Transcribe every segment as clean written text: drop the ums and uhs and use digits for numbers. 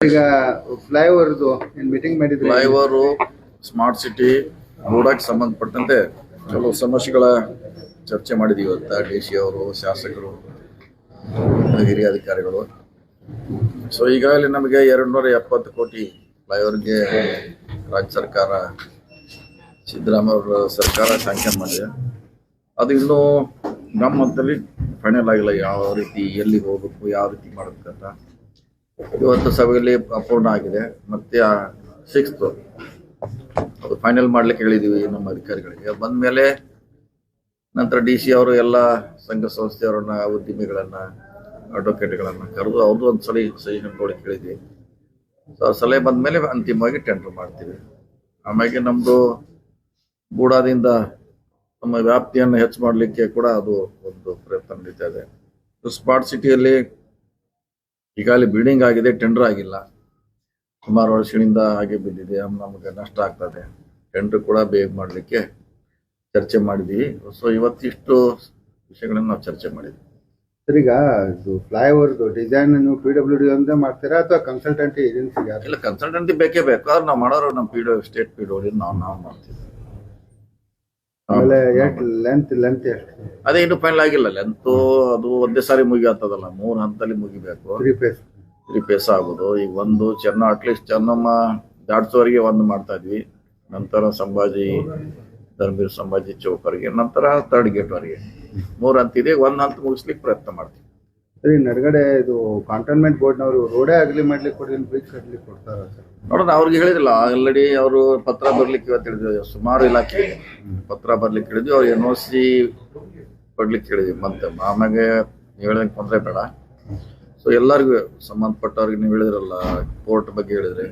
ಈಗ ಫ್ಲೈಓವರ್ದು ಏನು ಮೀಟಿಂಗ್ ಮಾಡಿದ್ರಿ? ಫ್ಲೈಓವರು ಸ್ಮಾರ್ಟ್ ಸಿಟಿ ರೋಡಕ್ಕೆ ಸಂಬಂಧಪಟ್ಟಂತೆ ಕೆಲವು ಸಮಸ್ಯೆಗಳ ಚರ್ಚೆ ಮಾಡಿದ್ದೀವಿ ಇವತ್ತು. ಡಿ ಸಿ ಅವರು, ಶಾಸಕರು, ಹಿರಿಯ ಅಧಿಕಾರಿಗಳು. ಸೊ ಈಗಾಗಲೇ ನಮಗೆ 270 ಕೋಟಿ ಫ್ಲೈಓವರ್ಗೆ ರಾಜ್ಯ ಸರ್ಕಾರ, ಸಿದ್ದರಾಮಯ್ಯ ಅವರ ಸರ್ಕಾರ ಸ್ಯಾಂಕ್ಷನ್ ಮಾಡಿದೆ. ಅದು ಇನ್ನೂ ನಮ್ಮ ಹಂತದಲ್ಲಿ ಫೈನಲ್ ಆಗಿಲ್ಲ. ಯಾವ ರೀತಿ ಎಲ್ಲಿ ಹೋಗ್ಬೇಕು, ಯಾವ ರೀತಿ ಮಾಡಬೇಕಂತ ಇವತ್ತು ಸಭೆಯಲ್ಲಿ ಅಪೂರ್ಣ ಆಗಿದೆ. ಮತ್ತೆ 6th ಅದು ಫೈನಲ್ ಮಾಡ್ಲಿಕ್ಕೆ ಹೇಳಿದೀವಿ ನಮ್ಮ ಅಧಿಕಾರಿಗಳಿಗೆ. ಬಂದ ಮೇಲೆ ನಂತರ ಡಿ ಸಿ ಅವರು ಎಲ್ಲ ಸಂಘ ಸಂಸ್ಥೆಯವರನ್ನ, ಉದ್ಯಮಿಗಳನ್ನ, ಅಡ್ವೊಕೇಟ್ಗಳನ್ನ ಕರೆದು ಅವ್ರದ್ದು ಒಂದು ಸಜೆಷನ್ ಕೊಡಕ್ಕೆ ಹೇಳಿದ್ವಿ. ಸೊ ಆ ಸಲಹೆ ಬಂದ ಮೇಲೆ ಅಂತಿಮವಾಗಿ ಟೆಂಡರ್ ಮಾಡ್ತೀವಿ. ಆಮೇಲೆ ನಮ್ಮದು ಬೂಡಾದಿಂದ ನಮ್ಮ ವ್ಯಾಪ್ತಿಯನ್ನು ಹೆಚ್ಚು ಮಾಡಲಿಕ್ಕೆ ಕೂಡ ಅದು ಒಂದು ಪ್ರಯತ್ನ ನಡೀತಾ ಇದೆ. ಸ್ಮಾರ್ಟ್ ಸಿಟಿಯಲ್ಲಿ ಈಗಾಗಲೇ ಬಿಲ್ಡಿಂಗ್ ಆಗಿದೆ, ಟೆಂಡರ್ ಆಗಿಲ್ಲ. ಸುಮಾರು ವರ್ಷಗಳಿಂದ ಹಾಗೆ ಬಿದ್ದಿದೆ, ನಮಗೆ ನಷ್ಟ ಆಗ್ತದೆ. ಟೆಂಡರ್ ಕೂಡ ಬೇಗ ಮಾಡಲಿಕ್ಕೆ ಚರ್ಚೆ ಮಾಡಿದ್ವಿ. ಸೊ ಇವತ್ತಿಷ್ಟು ವಿಷಯಗಳನ್ನು ನಾವು ಚರ್ಚೆ ಮಾಡಿದ್ವಿ. ಸರ್, ಈಗ ಇದು ಫ್ಲೈಓವರ್ದು ಡಿಸೈನ್ ನೀವು PWD ಒಂದೇ ಮಾಡ್ತೀರಾ ಅಥವಾ ಕನ್ಸಲ್ಟೆಂಟ್ ಏಜೆನ್ಸಿಗೆ? ಇಲ್ಲ, ಕನ್ಸಲ್ಟೆನ್ಸಿ ಬೇಕೇ ಬೇಕು. ಆದ್ರೆ ನಾವು ಮಾಡೋರು ನಮ್ಮ ಸ್ಟೇಟ್ PWD ನಾವು ಮಾಡ್ತೀವಿ. ಆಮೇಲೆ ಲೆಂತ್ ಎಷ್ಟು? ಅದೇ ಇನ್ನೂ ಫೈನಲ್ ಆಗಿಲ್ಲ. ಲೆಂತು ಅದು ಒಂದೇ ಸಾರಿ ಮುಗಿಯತ್ತದಲ್ಲ, 3 ಹಂತದಲ್ಲಿ ಮುಗಿಬೇಕು. 3 ಫೇಸ್ ಆಗೋದು. ಈಗ ಒಂದು ಅಟ್ಲೀಸ್ಟ್ ಚೆನ್ನಮ್ಮ ದಾಟ್ಸೋವರೆಗೆ ಒಂದು ಮಾಡ್ತಾ ಇದ್ವಿ. ನಂತರ ಧರ್ಮವೀರ ಸಂಭಾಜಿ ಚೌಕವರೆಗೆ, ನಂತರ 3rd ಗೇಟ್ವರೆಗೆ 3 ಹಂತ ಇದೆ. 1 ಹಂತ ಮುಗಿಸ್ಲಿಕ್ಕೆ ಪ್ರಯತ್ನ ಮಾಡ್ತೀವಿ. ಸರಿ, ನಡುಗಡೆ ಇದು ಕಾಂಟೋನ್ಮೆಂಟ್ ಬೋರ್ಡ್ನವರು ರೋಡೇ ಆಗಲಿ ಮಾಡ್ಲಿಕ್ಕೆ ಕೊಡ್ತೀನಿ, ಬ್ರಿಡ್ಜ್ ಕಟ್ಲಿಕ್ಕೆ ಕೊಡ್ತಾರ ಸರ್? ನೋಡೋಣ, ಅವ್ರಿಗೆ ಹೇಳಿದಿಲ್ಲ. ಆಲ್ರೆಡಿ ಅವರು ಪತ್ರ ಬರ್ಲಿಕ್ಕೆ ಇವತ್ತು ಹೇಳಿದ್ವಿ. ಸುಮಾರು ಇಲಾಖೆ ಪತ್ರ ಬರ್ಲಿಕ್ಕೆ ಹೇಳಿದ್ವಿ. ಅವ್ರು NOC ಕೊಡ್ಲಿಕ್ಕೆ ಹೇಳಿದ್ವಿ. ಮತ್ತೆ ಆಮ್ಯಾಗೆ ನೀವು ಹೇಳಿದಂಗೆ ತೊಂದರೆ ಬೇಡ. ಸೊ ಎಲ್ಲರಿಗೂ ಸಂಬಂಧಪಟ್ಟವ್ರಿಗೆ ನೀವು ಹೇಳಿದ್ರಲ್ಲ, ಪೋರ್ಟ್ ಬಗ್ಗೆ ಹೇಳಿದ್ರಿ,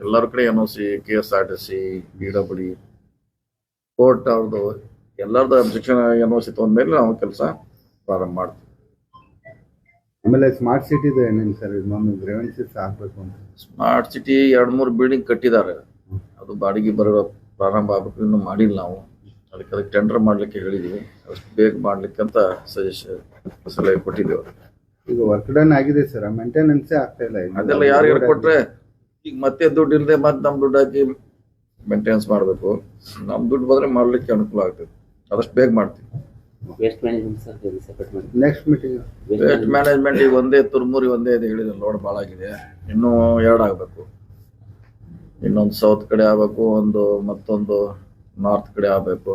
ಎಲ್ಲರ ಕಡೆ NOC, KSRTC, PWD, ಕೋರ್ಟ್ ಅವ್ರದ್ದು ಎಲ್ಲರದ್ದು ಅಬ್ಜೆಕ್ಷನ್ NOC ತೊಗೊಂಡ್ಮೇಲೆ ನಾವು ಕೆಲಸ ಪ್ರಾರಂಭ ಮಾಡ್ತೀವಿ. ಆಮೇಲೆ ಸ್ಮಾರ್ಟ್ ಸಿಟಿದು ಏನೇನು ಸರ್? ಇನ್ನೊಂದು ಗ್ರೇವೆನ್ಸಸ್ ಆಗಬೇಕು ಅಂತ. ಸ್ಮಾರ್ಟ್ ಸಿಟಿ 2-3 ಬಿಲ್ಡಿಂಗ್ ಕಟ್ಟಿದ್ದಾರೆ. ಅದು ಬಾಡಿಗೆ ಬರೋ ಪ್ರಾರಂಭ ಆಗಬೇಕು, ಇನ್ನೂ ಮಾಡಿಲ್ಲ ನಾವು. ಅದಕ್ಕೆ ಟೆಂಡರ್ ಮಾಡಲಿಕ್ಕೆ ಹೇಳಿದ್ದೀವಿ. ಅಷ್ಟು ಬೇಗ ಮಾಡಲಿಕ್ಕೆ ಅಂತ ಸಲಹೆ ಕೊಟ್ಟಿದ್ದೀವಿ. ಈಗ ವರ್ಕ್ ಡನ್ ಆಗಿದೆ ಸರ್, ಮೇಂಟೆನೆನ್ಸೇ ಆಗ್ತಾ ಇಲ್ಲ. ಅದೆಲ್ಲ ಯಾರು ಕೊಟ್ರೆ ಈಗ ಮತ್ತೆ ದುಡ್ಡು ಇಲ್ಲದೆ ಮತ್ತೆ ನಮ್ಮ ದುಡ್ಡು ಹಾಕಿ ಮೇಂಟೆನೆನ್ಸ್ ಮಾಡಬೇಕು. ನಮ್ಮ ದುಡ್ಡು ಬಂದರೆ ಮಾಡಲಿಕ್ಕೆ ಅನುಕೂಲ ಆಗ್ತದೆ. ಅದಷ್ಟು ಬೇಗ ಮಾಡ್ತೀವಿ. ನೆಕ್ಸ್ಟ್ ಮೀಟಿಂಗ್ ವೇಸ್ಟ್ ಮ್ಯಾನೇಜ್ಮೆಂಟ್ ಈಗ ಒಂದೇ ತುರ್ಮೂರಿ ಒಂದೇ ಇದೆ ಹೇಳಿದ್ರೆ. ಲೋಡ್ ಭಾಳ ಆಗಿದೆ, ಇನ್ನೂ 2 ಆಗಬೇಕು. ಇನ್ನೊಂದು ಸೌತ್ ಕಡೆ ಆಗಬೇಕು, ಮತ್ತೊಂದು ನಾರ್ತ್ ಕಡೆ ಆಗಬೇಕು.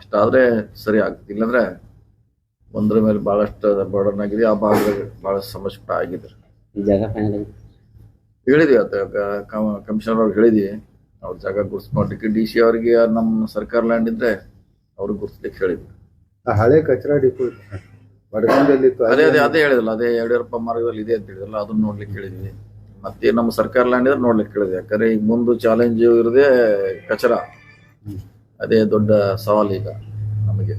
ಅಷ್ಟಾದರೆ ಸರಿ ಆಗ್ತದೆ. ಇಲ್ಲಾಂದ್ರೆ ಒಂದ್ರ ಮೇಲೆ ಭಾಳಷ್ಟು ಬರ್ಡನ್ ಆಗಿದೆ. ಆ ಭಾಗದಲ್ಲಿ ಭಾಳ ಸಮಸ್ಯೆ ಕೂಡ ಆಗಿದೆ. ಹೇಳಿದ್ವಿ ಅದು ಕಮಿಷನರ್ ಅವ್ರಿಗೆ ಹೇಳಿದ್ವಿ. ಅವ್ರ ಜಾಗ ಗುರ್ಸ್ಕೊಡ್ಲಿಕ್ಕೆ DC ಅವರಿಗೆ ನಮ್ಮ ಸರ್ಕಾರ ಲ್ಯಾಂಡ್ ಇದ್ರೆ ಅವ್ರಿಗೆ ಗುರ್ಸ್ಲಿಕ್ಕೆ ಹೇಳಿದ್ವಿ. ಹಳೆ ಕಚರಾ ಡಿಪೋ ಅದೇ ಹೇಳಿದಲ್ಲ, ಅದೇ ಯಡಿಯೂರಪ್ಪ ಮಾರ್ಗದಲ್ಲಿ ಇದೆ ಅಂತ ಹೇಳಿದಲ್ಲ, ಅದನ್ನ ನೋಡ್ಲಿಕ್ಕೆ ಹೇಳಿದ್ವಿ. ಮತ್ತೆ ನಮ್ಮ ಸರ್ಕಾರ ಲ್ಯಾಂಡ್ ಇದ್ರೆ ನೋಡ್ಲಿಕ್ಕೆ ಹೇಳಿದ್ವಿ. ಯಾಕಂದ್ರೆ ಈಗ ಮುಂದೆ ಚಾಲೆಂಜ್ ಇರೋದೇ ಕಚರಾ. ಅದೇ ದೊಡ್ಡ ಸವಾಲು ಈಗ ನಮಗೆ.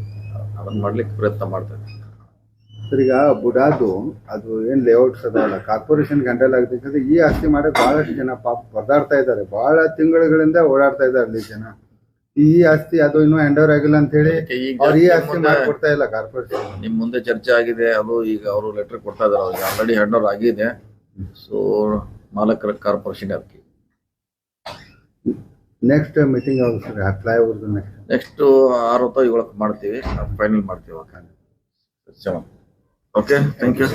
ಅದನ್ನ ಮಾಡ್ಲಿಕ್ಕೆ ಪ್ರಯತ್ನ ಮಾಡ್ತೇವೆ. ಸರ್, ಈಗ ಬುಡಾದು ಅದು ಏನ್ ಲೇಔಟ್ಸ್ ಅದಲ್ಲ, ಕಾರ್ಪೊರೇಷನ್ ಕಂಟ್ರೋಲ್ ಆಗ್ತದೆ. ಈ ಆಸ್ತಿ ಮಾಡಕ್ ಬಹಳಷ್ಟು ಜನ ಪಾಪ ಪರದಾಡ್ತಾ ಇದ್ದಾರೆ. ಬಹಳ ತಿಂಗಳುಗಳಿಂದ ಓಡಾಡ್ತಾ ಇದ್ದಾರೆ ಅಲ್ಲಿ ಜನ. ಈ ಆಸ್ತಿ ಅದು ಇನ್ನೂ ಹ್ಯಾಂಡ್ ಓವರ್ ಆಗಿಲ್ಲ ಅಂತ ಹೇಳಿ ಈ ಆಸ್ತಿ ಮಾಡ್ಕೊಡ್ತಾ ಇಲ್ಲ ಕಾರ್ಪೊರೇಷನ್. ನಿಮ್ ಮುಂದೆ ಚರ್ಚೆ ಆಗಿದೆ. ಅದು ಈಗ ಅವರು ಲೆಟರ್ ಕೊಡ್ತಾ ಇದಾರೆ. ಅವ್ರಿಗೆ ಆಲ್ರೆಡಿ ಹ್ಯಾಂಡ್ ಓವರ್ ಆಗಿದೆ. ಸೊ ಮಾಲಕರ ಕಾರ್ಪೊರೇಷನ್ ಅದಕ್ಕೆ ನೆಕ್ಸ್ಟ್ ಮೀಟಿಂಗ್ ಯಾವಾಗ ಸರ್? ಫ್ಲೈಓವರ್ದು ನೆಕ್ಸ್ಟ್ 6 ಅಥವಾ 7 ಮಾಡ್ತೀವಿ. ಫೈನಲ್ ಮಾಡ್ತೀವಿ. Okay, thank you.